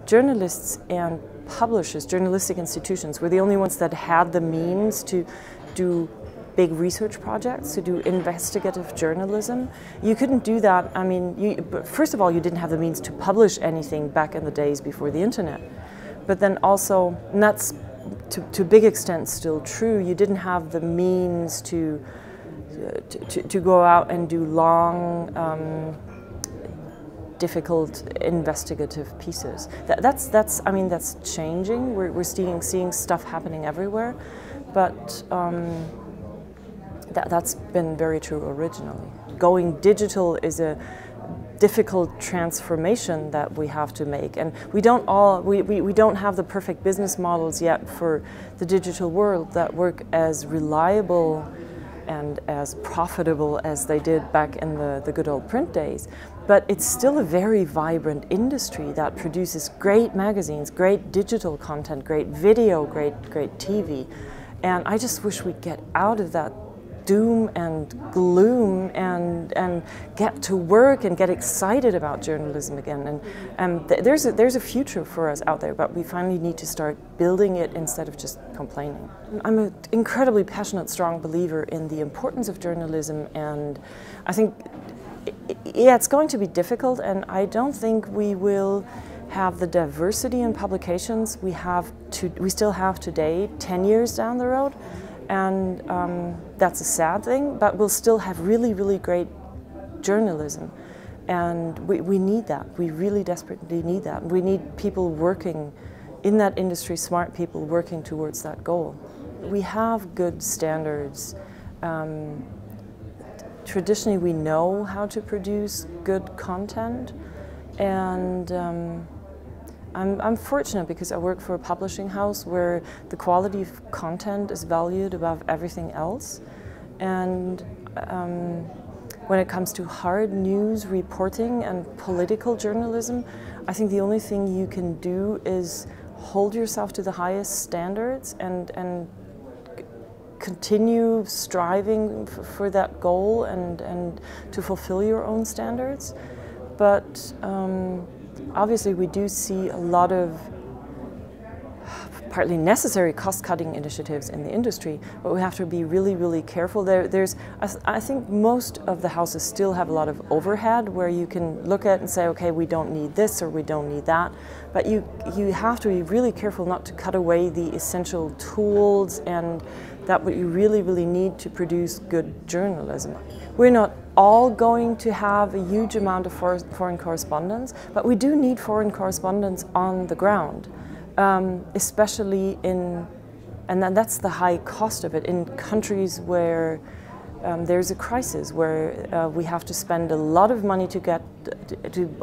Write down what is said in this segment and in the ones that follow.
journalists and publishers, journalistic institutions, were the only ones that had the means to do big research projects, to do investigative journalism. You couldn't do that. I mean, first of all, you didn't have the means to publish anything back in the days before the internet. But then also, and that's to a big extent still true, you didn't have the means to go out and do long, difficult investigative pieces. I mean, that's changing. We're seeing stuff happening everywhere, but that's been very true originally. Going digital is a difficult transformation that we have to make, and we don't have the perfect business models yet for the digital world that work as reliable and as profitable as they did back in the good old print days. But it's still a very vibrant industry that produces great magazines, great digital content, great video, great TV. And I just wish we'd get out of that doom and gloom and get to work and get excited about journalism again. And there's a future for us out there, but we finally need to start building it instead of just complaining. I'm an incredibly passionate, strong believer in the importance of journalism, and I think, yeah, it's going to be difficult, and I don't think we will have the diversity in publications we still have today 10 years down the road. And that's a sad thing, but we'll still have really, really great journalism. And we need that. We really desperately need that. We need people working in that industry, smart people working towards that goal. We have good standards. Traditionally, we know how to produce good content. And I'm fortunate because I work for a publishing house where the quality of content is valued above everything else. And when it comes to hard news reporting and political journalism, I think the only thing you can do is hold yourself to the highest standards and continue striving for that goal and to fulfill your own standards. But obviously, we do see a lot of partly necessary cost-cutting initiatives in the industry, but we have to be really, really careful. I think most of the houses still have a lot of overhead where you can look at and say, okay, we don't need this or we don't need that. But you have to be really careful not to cut away the essential tools and that what you really, really need to produce good journalism. We're not all going to have a huge amount of foreign correspondence, but we do need foreign correspondence on the ground, especially and that's the high cost of it, in countries where there's a crisis, where we have to spend a lot of money to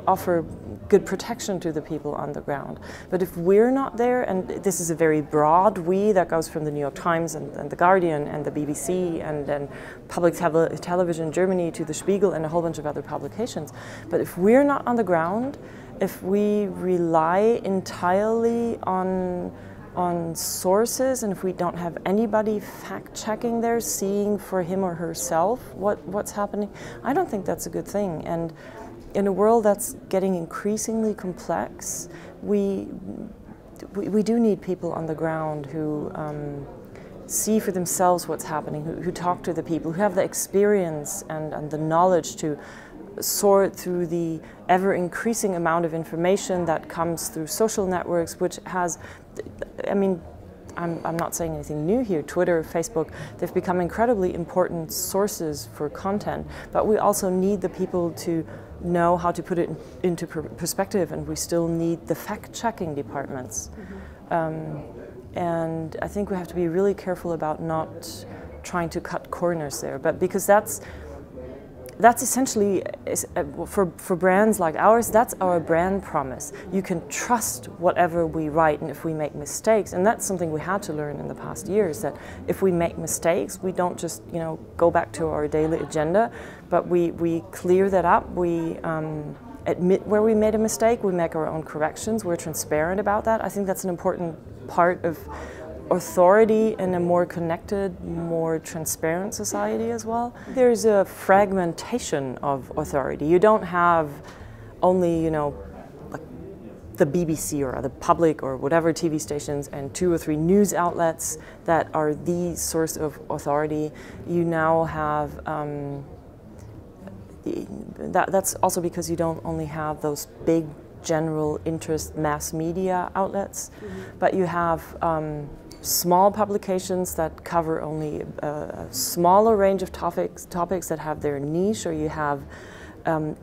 offer good protection to the people on the ground. But if we're not there, and this is a very broad we that goes from the New York Times and the Guardian and the BBC and public television Germany to the Spiegel and a whole bunch of other publications. But if we're not on the ground, if we rely entirely on sources, and if we don't have anybody fact-checking there, seeing for him or herself what's happening, I don't think that's a good thing. And in a world that's getting increasingly complex, we do need people on the ground who see for themselves what's happening, who talk to the people, who have the experience and the knowledge to sort through the ever-increasing amount of information that comes through social networks, which has, I mean, I'm not saying anything new here. Twitter, Facebook, they've become incredibly important sources for content, but we also need the people to know how to put it into perspective, and we still need the fact-checking departments. And I think we have to be really careful about not trying to cut corners there, but because that's essentially, for brands like ours, that's our brand promise. You can trust whatever we write, and if we make mistakes, and that's something we had to learn in the past years, that if we make mistakes, we don't just, you know, go back to our daily agenda, but we clear that up, we admit where we made a mistake, we make our own corrections, we're transparent about that. I think that's an important part of authority in a more connected, more transparent society as well. There's a fragmentation of authority. You don't have only, you know, like the BBC or the public or whatever TV stations and 2 or 3 news outlets that are the source of authority. You now have, that's also because you don't only have those big general interest mass media outlets, but you have small publications that cover only a smaller range of topics that have their niche, or you have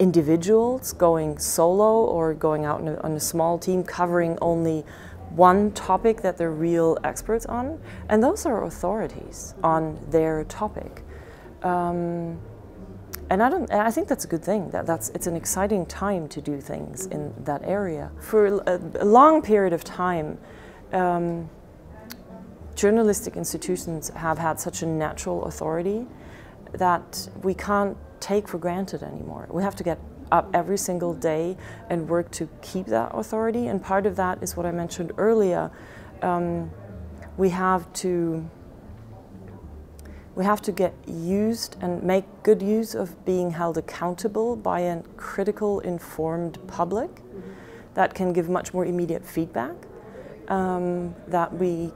individuals going solo or going out on a small team covering only one topic that they're real experts on, and those are authorities on their topic. And I think that's a good thing. It's an exciting time to do things in that area. For a long period of time, journalistic institutions have had such a natural authority that we can't take for granted anymore. We have to get up every single day and work to keep that authority, and part of that is what I mentioned earlier. We have to get used and make good use of being held accountable by a critical, informed public that can give much more immediate feedback, that we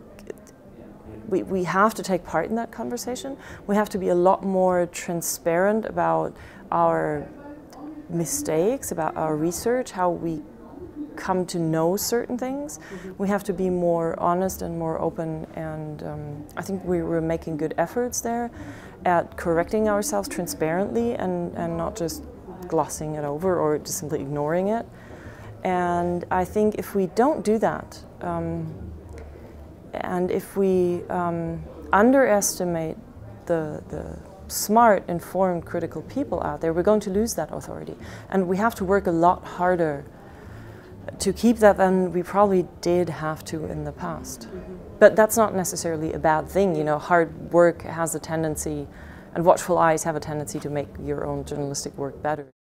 have to take part in that conversation. We have to be a lot more transparent about our mistakes, about our research, how we come to know certain things. We have to be more honest and more open, and I think we're making good efforts there at correcting ourselves transparently and not just glossing it over or just simply ignoring it. And I think if we don't do that, and if we underestimate the smart, informed, critical people out there, we're going to lose that authority. And we have to work a lot harder to keep that than we probably did have to in the past. But that's not necessarily a bad thing. You know, hard work has a tendency, and watchful eyes have a tendency to make your own journalistic work better.